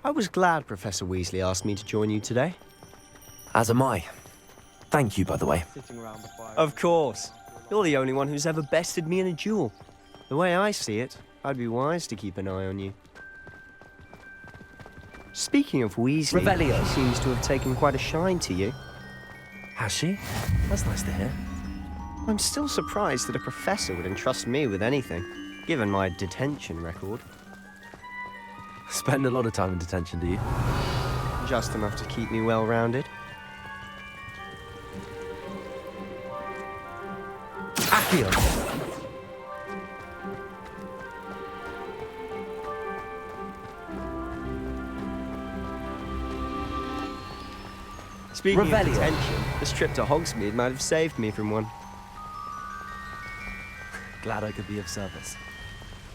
I was glad Professor Weasley asked me to join you today. As am I. Thank you, by the way. Of course. You're the only one who's ever bested me in a duel. The way I see it, I'd be wise to keep an eye on you. Speaking of Weasley, Revelio. she seems to have taken quite a shine to you. Has she? That's nice to hear. I'm still surprised that a professor would entrust me with anything, given my detention record. Spend a lot of time in detention, do you? Just enough to keep me well-rounded. Accio! Speaking Revelio. of detention, this trip to Hogsmeade might have saved me from one. Glad I could be of service.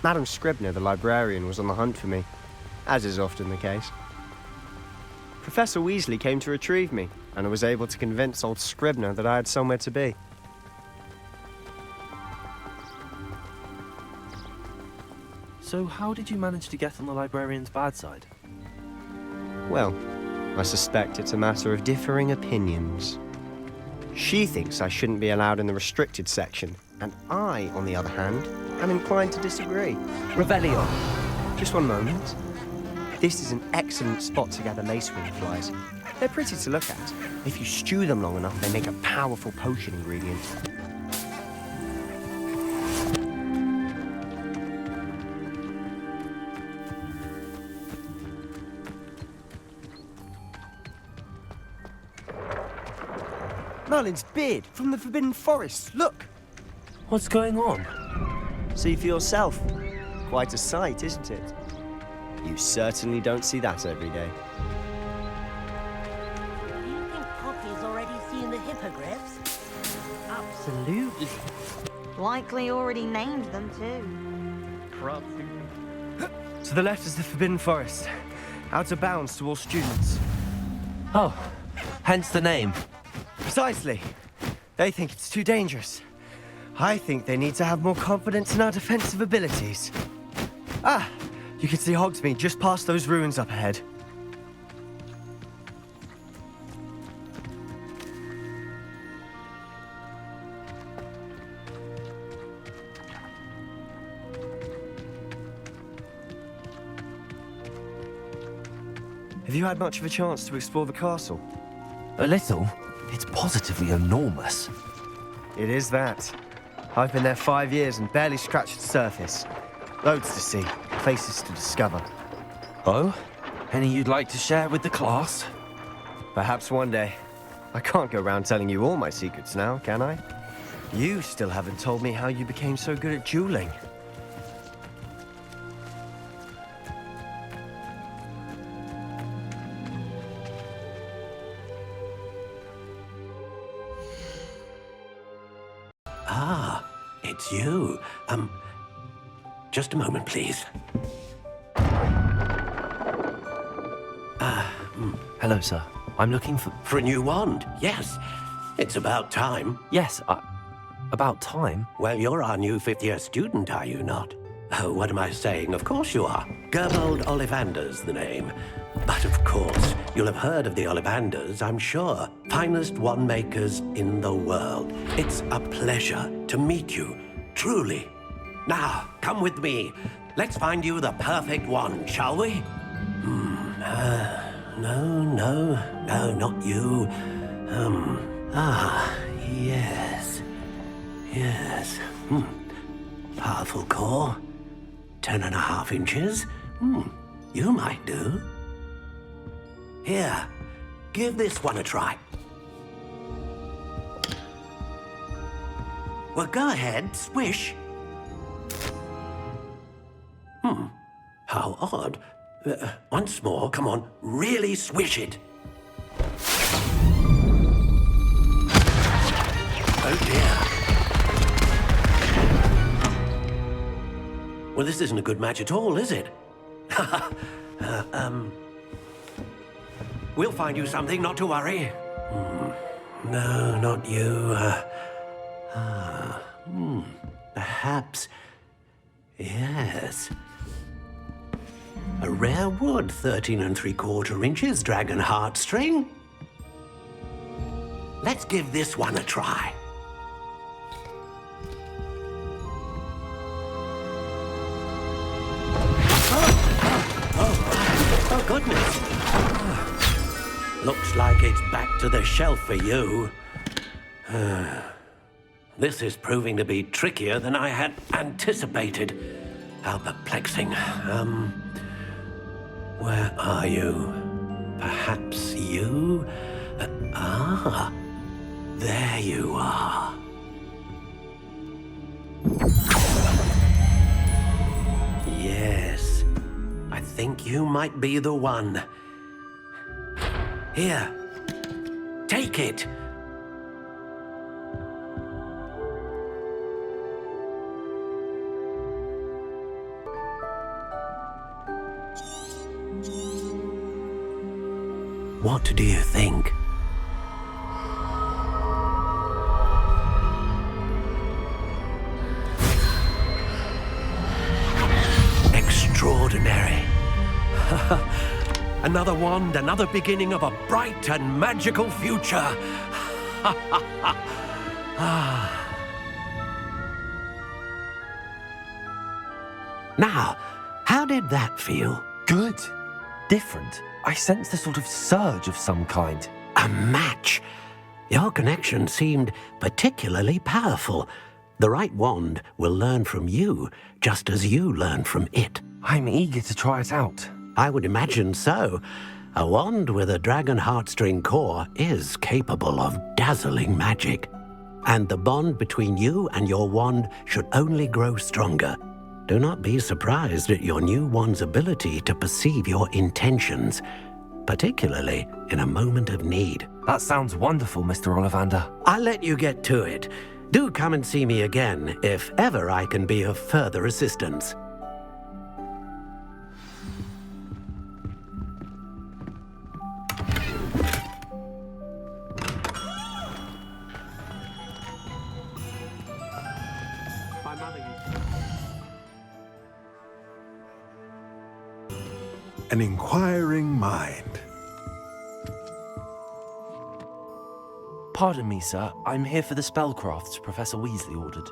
Madam Scribner, the librarian, was on the hunt for me, as is often the case. Professor Weasley came to retrieve me, and I was able to convince old Scribner that I had somewhere to be. So how did you manage to get on the librarian's bad side? Well, I suspect it's a matter of differing opinions. She thinks I shouldn't be allowed in the restricted section, and I, on the other hand, am inclined to disagree. Revelio! Just one moment. This is an excellent spot to gather lacewing flies. They're pretty to look at. If you stew them long enough, they make a powerful potion ingredient. Merlin's beard from the Forbidden Forest. Look! What's going on? See for yourself. Quite a sight, isn't it? You certainly don't see that every day. Do you think Poppy's already seen the hippogriffs? Absolutely. Likely already named them too. To the left is the Forbidden Forest. Out of bounds to all students. Oh, hence the name. Precisely. They think it's too dangerous. I think they need to have more confidence in our defensive abilities. Ah, you can see Hogsmeade just past those ruins up ahead. Have you had much of a chance to explore the castle? A little? It's positively enormous. It is that. I've been there 5 years and barely scratched the surface. Loads to see, places to discover. Oh? Any you'd like to share with the class? Perhaps one day. I can't go around telling you all my secrets now, can I? You still haven't told me how you became so good at dueling. Ah, it's you. Just a moment, please. Hello, sir. I'm looking for... For a new wand, yes. It's about time. Yes, about time. Well, you're our new fifth-year student, are you not? Oh, what am I saying? Of course you are. Gerbold Ollivander's the name. But of course, you'll have heard of the Ollivanders, I'm sure. Finest wand makers in the world. It's a pleasure to meet you, truly. Now, come with me. Let's find you the perfect wand, shall we? No, not you. Yes. Powerful core. 10.5 inches. You might do. Here, give this one a try. Well, go ahead, swish. How odd. Once more, come on, really swish it. Oh dear. Well, this isn't a good match at all, is it? We'll find you something, not to worry. No, not you. Perhaps. Yes. A rare wood, 13 3/4 inches dragon heartstring. Let's give this one a try. Oh, goodness. Looks like it's back to the shelf for you. This is proving to be trickier than I had anticipated. How perplexing. Where are you? Perhaps you? There you are. Yes, I think you might be the one. Here, take it. What do you think? Extraordinary. Another wand, another beginning of a bright and magical future. Now, how did that feel? Good. Different. I sensed a sort of surge of some kind. A match. Your connection seemed particularly powerful. The right wand will learn from you, just as you learn from it. I'm eager to try it out. I would imagine so. A wand with a dragon heartstring core is capable of dazzling magic. And the bond between you and your wand should only grow stronger. Do not be surprised at your new wand's ability to perceive your intentions, particularly in a moment of need. That sounds wonderful, Mr. Ollivander. I'll let you get to it. Do come and see me again if ever I can be of further assistance. An inquiring mind. Pardon me, sir. I'm here for the spellcrafts Professor Weasley ordered.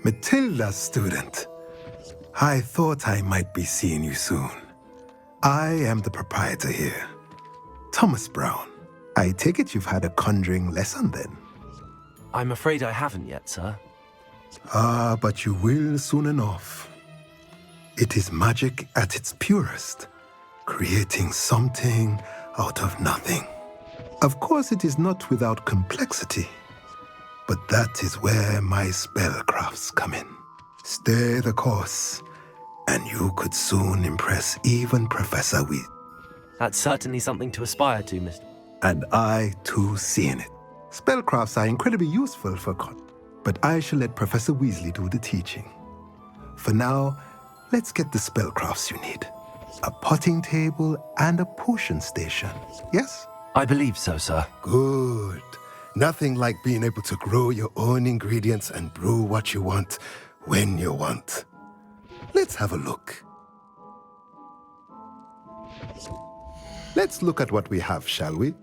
Matilda, student. I thought I might be seeing you soon. I am the proprietor here, Thomas Brown. I take it you've had a conjuring lesson then? I'm afraid I haven't yet, sir. But you will soon enough. It is magic at its purest, creating something out of nothing. Of course, it is not without complexity, but that is where my spellcrafts come in. Stay the course, and you could soon impress even Professor Weasley. That's certainly something to aspire to, Mr. And I, too, see in it. Spellcrafts are incredibly useful but I shall let Professor Weasley do the teaching. For now, let's get the spellcrafts you need. A potting table and a potion station, yes? I believe so, sir. Good. Nothing like being able to grow your own ingredients and brew what you want when you want. Let's have a look. Let's look at what we have, shall we?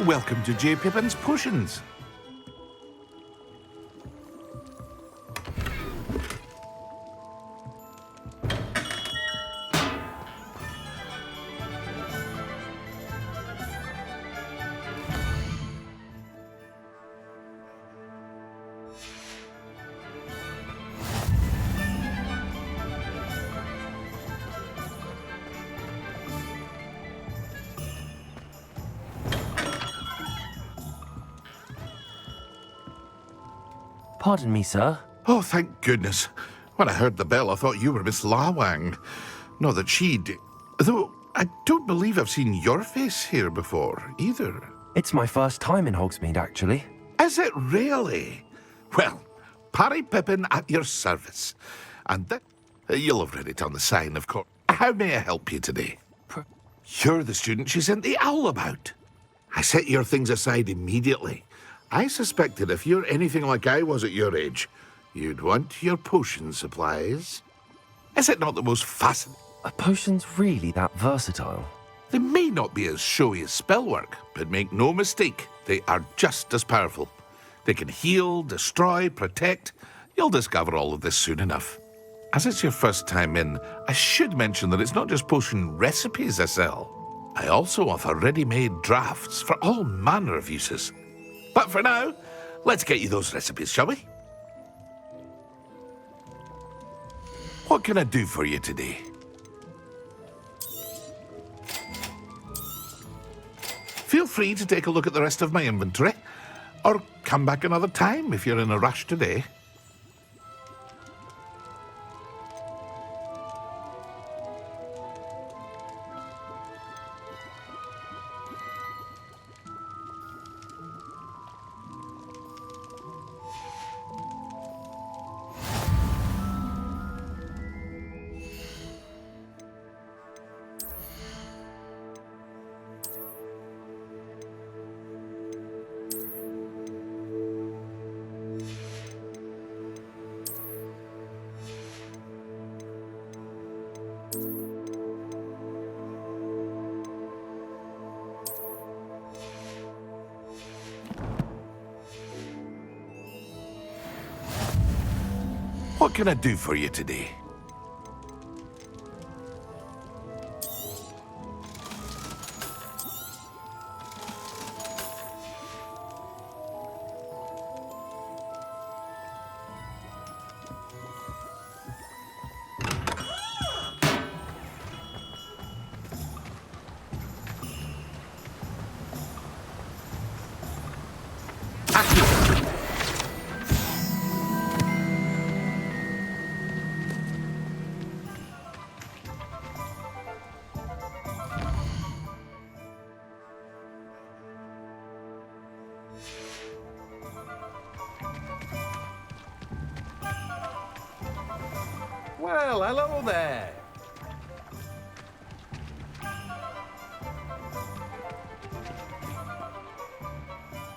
Welcome to J. Pippin's Potions. Pardon me, sir. Oh, thank goodness. When I heard the bell, I thought you were Miss Lawang. Not that she'd... Though, I don't believe I've seen your face here before, either. It's my first time in Hogsmeade, actually. Is it really? Well, Parry Pippin at your service. And that... You'll have read it on the sign, of course. How may I help you today? You're the student she sent the owl about. I set your things aside immediately. I suspected if you're anything like I was at your age, you'd want your potion supplies. Is it not the most fascinating? Are potions really that versatile? They may not be as showy as spellwork, but make no mistake, they are just as powerful. They can heal, destroy, protect. You'll discover all of this soon enough. As it's your first time in, I should mention that it's not just potion recipes I sell. I also offer ready-made drafts for all manner of uses. But for now, let's get you those recipes, shall we? What can I do for you today? Feel free to take a look at the rest of my inventory, or come back another time if you're in a rush today. What can I do for you today? Well, hello there.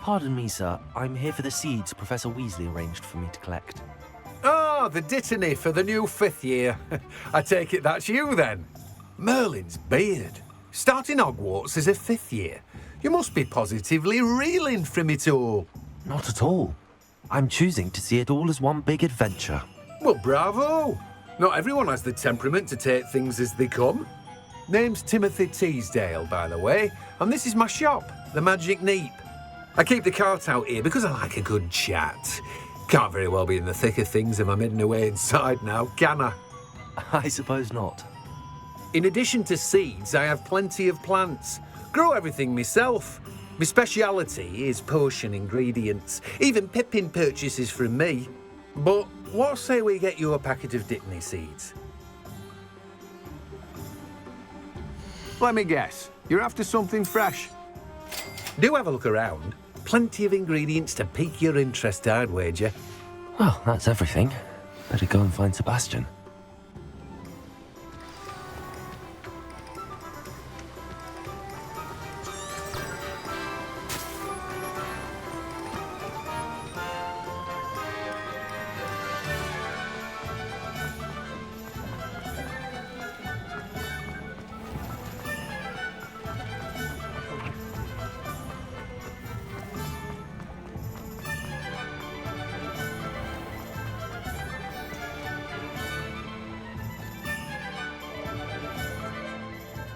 Pardon me, sir. I'm here for the seeds Professor Weasley arranged for me to collect. Ah, the dittany for the new 5th year. I take it that's you, then. Merlin's beard. Starting Hogwarts as a 5th year. You must be positively reeling from it all. Not at all. I'm choosing to see it all as one big adventure. Well, bravo. Not everyone has the temperament to take things as they come. Name's Timothy Teasdale, by the way, and this is my shop, the Magic Neep. I keep the cart out here because I like a good chat. Can't very well be in the thick of things if I'm hidden away inside now, can I? I suppose not. In addition to seeds, I have plenty of plants. Grow everything myself. My speciality is potion ingredients. Even Pippin purchases from me. But what say we get you a packet of Dittany seeds? Let me guess. You're after something fresh. Do have a look around. Plenty of ingredients to pique your interest, I'd wager. Well, that's everything. Better go and find Sebastian.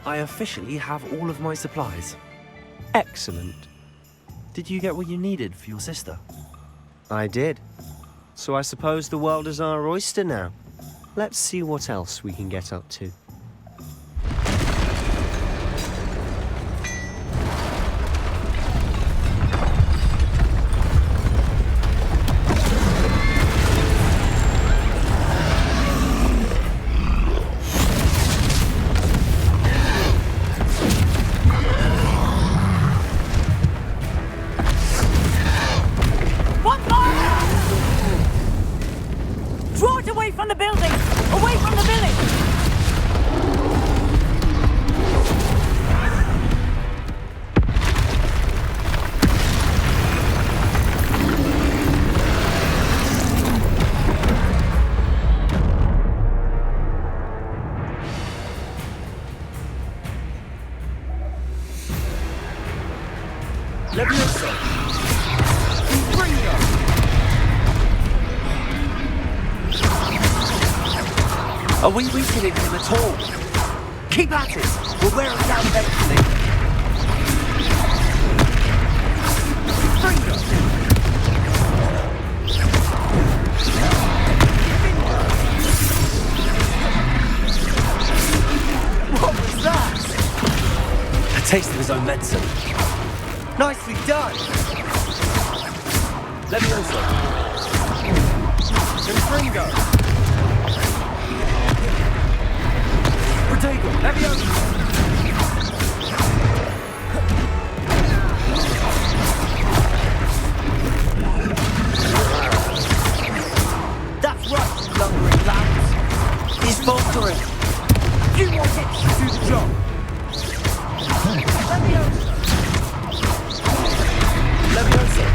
I officially have all of my supplies. Excellent. Did you get what you needed for your sister? I did. So I suppose the world is our oyster now. Let's see what else we can get up to. Draw it away from the building! Away from the village! Leviosa! Are we weakening him at all? Keep at it! We'll wear him down eventually. Bring us! What was that? A taste of his own medicine. Nicely done! Leviosa! Confringo! Protego! Leviosa! That's right, lumbering lambs! He's faltering! You want it to do the job! Leviosa! Leviosa!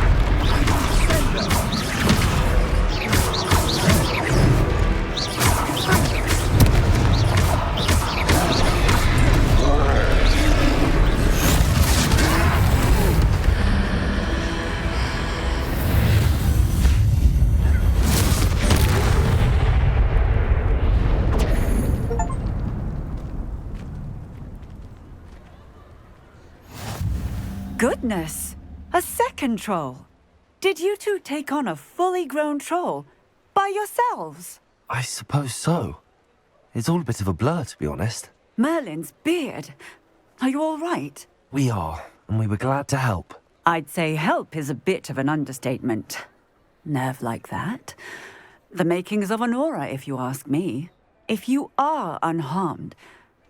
Goodness! A second troll! Did you two take on a fully grown troll? By yourselves? I suppose so. It's all a bit of a blur, to be honest. Merlin's beard. Are you all right? We are, and we were glad to help. I'd say help is a bit of an understatement. Nerve like that. The makings of an aura, if you ask me. If you are unharmed,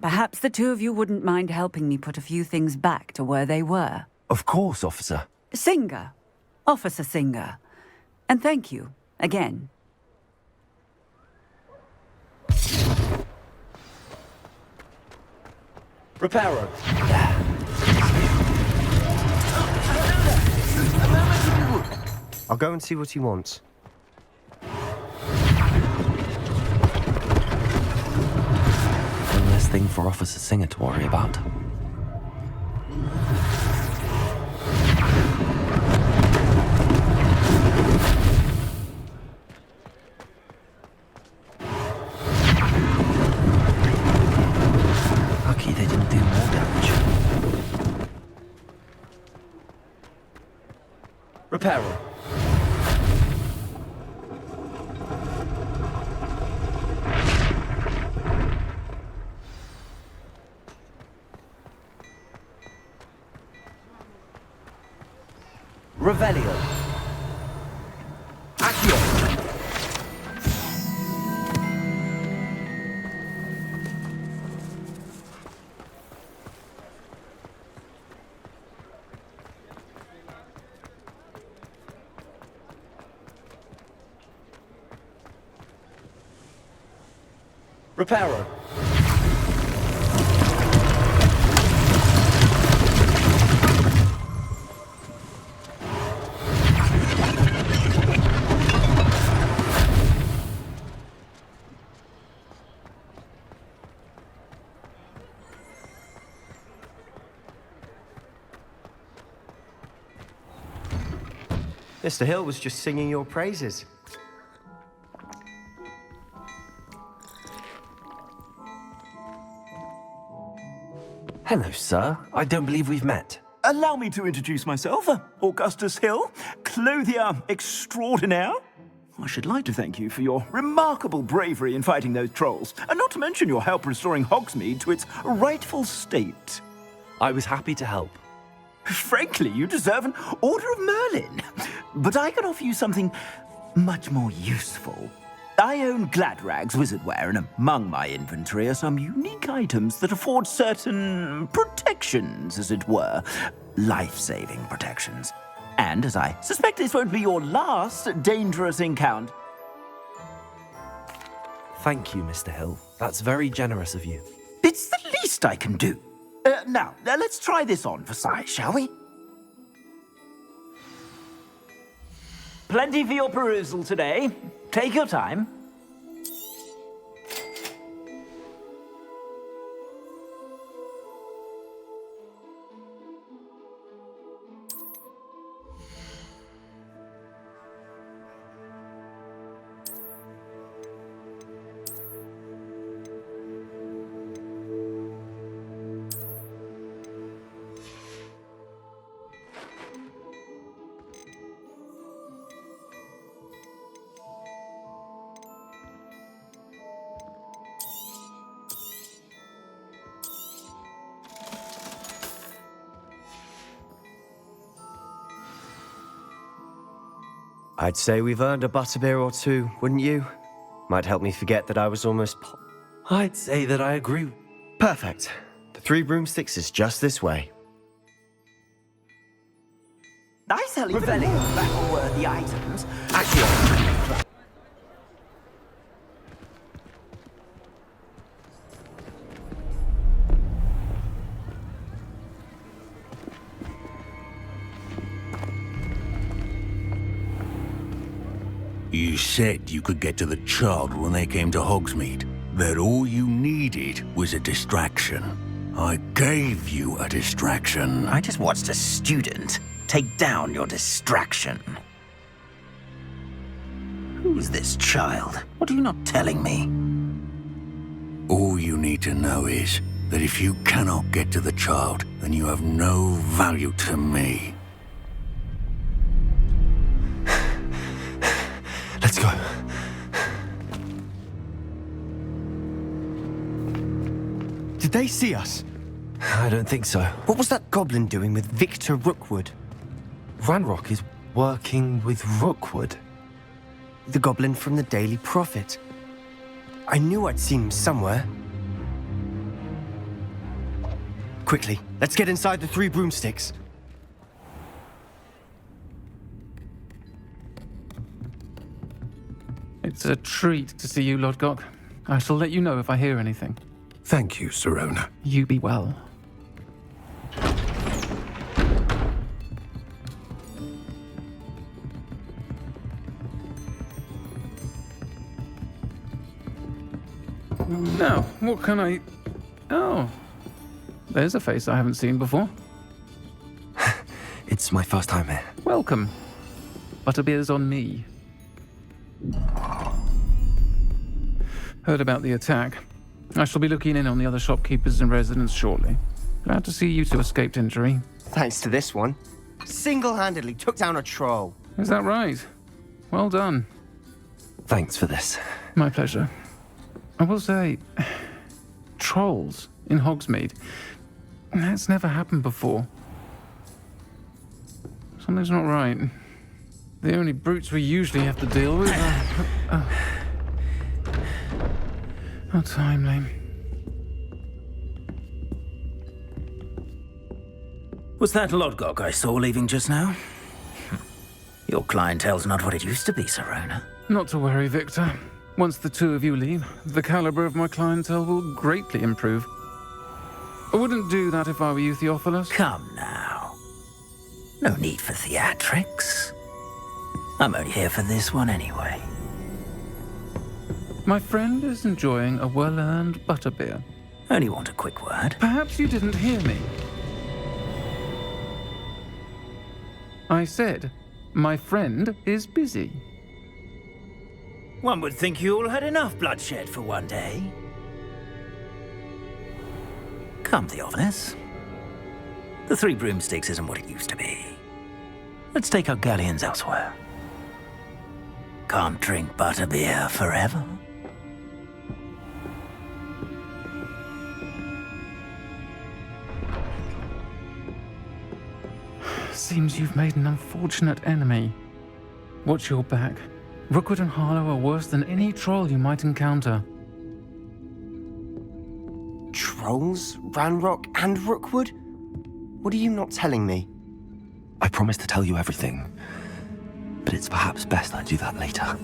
perhaps the two of you wouldn't mind helping me put a few things back to where they were. Of course, officer. Singer. Officer Singer. And thank you, again. Reparo. I'll go and see what he wants. One less thing for Officer Singer to worry about. Lucky they didn't do more damage. Reparo. Revelio. Accio. Reparo. Mr. Hill was just singing your praises. Hello, sir. I don't believe we've met. Allow me to introduce myself, Augustus Hill, clothier extraordinaire. I should like to thank you for your remarkable bravery in fighting those trolls, and not to mention your help restoring Hogsmeade to its rightful state. I was happy to help. Frankly, you deserve an Order of Merlin. But I can offer you something much more useful. I own Gladrag's wizardware, and among my inventory are some unique items that afford certain protections, as it were. Life-saving protections. And as I suspect this won't be your last dangerous encounter. Thank you, Mr. Hill. That's very generous of you. It's the least I can do. Now, let's try this on for size, shall we? Plenty for your perusal today. Take your time. I'd say we've earned a butterbeer or two, wouldn't you? Might help me forget that I was almost I'd say that I agree. Perfect. The 3 broomsticks is just this way. I sell even more battle-worthy items. Actually, You said you could get to the child when they came to Hogsmeade. That all you needed was a distraction. I gave you a distraction. I just watched a student take down your distraction. Who's this child? What are you not telling me? All you need to know is that if you cannot get to the child, then you have no value to me. Let's go. Did they see us? I don't think so. What was that goblin doing with Victor Rookwood? Ranrock is working with Rookwood. The goblin from the Daily Prophet. I knew I'd seen him somewhere. Quickly, let's get inside the 3 broomsticks. It's a treat to see you, Lodgok. I shall let you know if I hear anything. Thank you, Sirona. You be well. Now, what can I... Oh, there's a face I haven't seen before. It's my first time here. Welcome. Butterbeer's on me. Heard about the attack. I shall be looking in on the other shopkeepers and residents shortly. Glad to see you two escaped injury. Thanks to this one. Single-handedly took down a troll. Is that right? Well done. Thanks for this. My pleasure. I will say, trolls in Hogsmeade. That's never happened before. Something's not right. The only brutes we usually have to deal with are... How timely. Was that Lodgok I saw leaving just now? Your clientele's not what it used to be, Sirona. Not to worry, Victor. Once the 2 of you leave, the caliber of my clientele will greatly improve. I wouldn't do that if I were you, Theophilus. Come now. No need for theatrics. I'm only here for this one anyway. My friend is enjoying a well-earned butterbeer. Only want a quick word. Perhaps you didn't hear me. I said, my friend is busy. One would think you all had enough bloodshed for one day. Come to the office. The Three Broomsticks isn't what it used to be. Let's take our galleons elsewhere. Can't drink butterbeer forever. Seems you've made an unfortunate enemy. Watch your back. Rookwood and Harlow are worse than any troll you might encounter. Trolls? Ranrock and Rookwood? What are you not telling me? I promise to tell you everything, but it's perhaps best I do that later.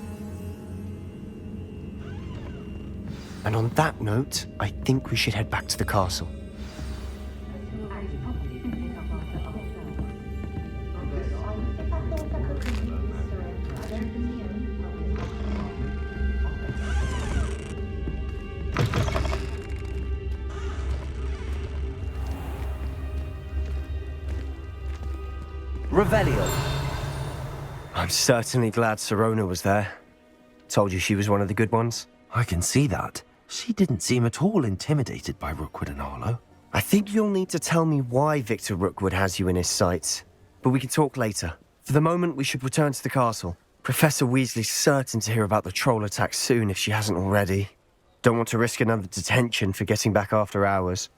And on that note, I think we should head back to the castle. Revelio. I'm certainly glad Sirona was there. Told you she was one of the good ones. I can see that. She didn't seem at all intimidated by Rookwood and Harlow. I think you'll need to tell me why Victor Rookwood has you in his sights. But we can talk later. For the moment, we should return to the castle. Professor Weasley's certain to hear about the troll attack soon if she hasn't already. Don't want to risk another detention for getting back after hours.